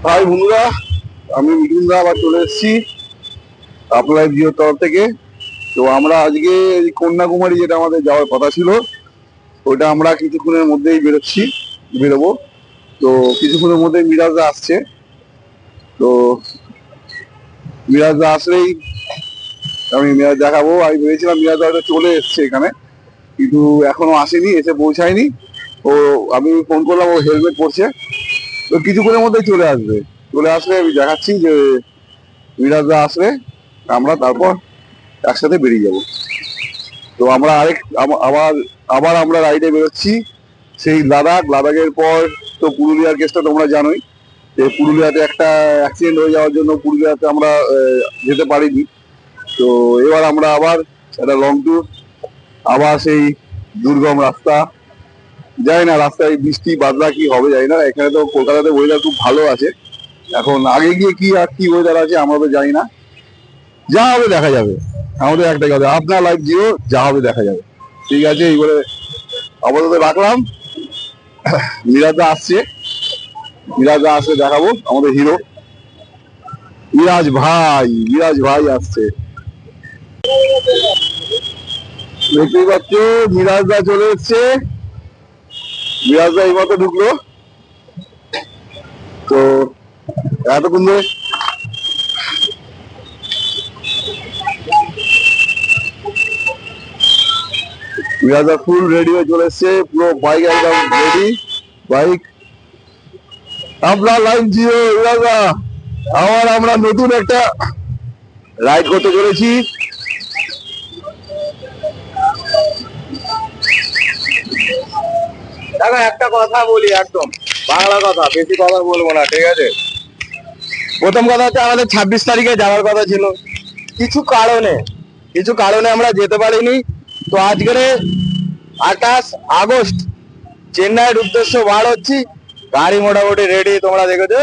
High বন্ধুরা, আমি মিঠুন দা আবার চলে এসেছি আপনার জিওর তরফ থেকে। তো আমরা আজকে কন্যাকুমারী যেটা আমাদের যাওয়ার কথা ছিল, ওইটা আমরা কিছুক্ষণের মধ্যেই বেরোবো। তো কিছুক্ষণের মধ্যেই মিরাজদা আসছে। তো মিরাজদা আসলেই আমি মিরাজ দেখাবো। আমি ভেবেছিলাম মিরাজদা হয়তো চলে এসছে এখানে, কিন্তু এখনো আসেনি, এসে পৌঁছায়নি। ও আমি ফোন করলাম, ও হেলমেট পরছে। তো কিছুক্ষণের মধ্যেই চলে আসলে আমি দেখাচ্ছি যে মিরাজদা আসলে আমরা তারপর একসাথে বেরিয়ে যাব। তো আমরা আবার আবার আমরা রাইডে বেরোচ্ছি সেই লাদাখের পর। তো পুরুলিয়ার কেসটা তোমরা জানোই, যে পুরুলিয়াতে একটা অ্যাক্সিডেন্ট হয়ে যাওয়ার জন্য পুরুলিয়াতে আমরা যেতে পারিনি। তো এবার আমরা আবার একটা লং ট্যুর, আবার সেই দুর্গম রাস্তা। জানি না রাস্তায় বৃষ্টি বাদলা কি হবে জানি না। এখানে তো কলকাতাতে ওয়েদার খুব ভালো আছে। এখন আগে গিয়ে কি আর কি ওয়েদার আছে আমরা তো জানি না। যা হবে দেখা যাবে। আমাদের একটাই কথা, আপনার লাইফ জিও, যা হবে দেখা যাবে। ঠিক আছে, এইবারে আপাতত রাখলাম। মিরাজদা আসছে, মিরাজদা আসলে দেখাবো আমাদের হিরো মিরাজ ভাই আসছে। দেখতেই পাচ্ছ মিরাজদা চলে এসছে। মিরাজদা এই মতো ঢুকলো। তো এতক্ষণ ধরে মিরাজদা ফুল রেডি হয়ে চলে এসছে, পুরো বাইক একদম রেডি। বাইক আপনার লাইফ জিও মিরাজদা। আবার আমরা নতুন একটা রাইড করতে চলেছি। দেখো একটা কথা বলি, একদম বাংলা কথা, বেশি কথা বলবো না, ঠিক আছে? প্রথম কথা হচ্ছে আমাদের 26 তারিখে যাওয়ার কথা ছিল, কিছু কারণে আমরা যেতে পারিনি। তো আজকের 28 আগস্ট চেন্নাইয়ের উদ্দেশ্য বার হচ্ছি। গাড়ি মোটামুটি রেডি, তোমরা দেখেছো।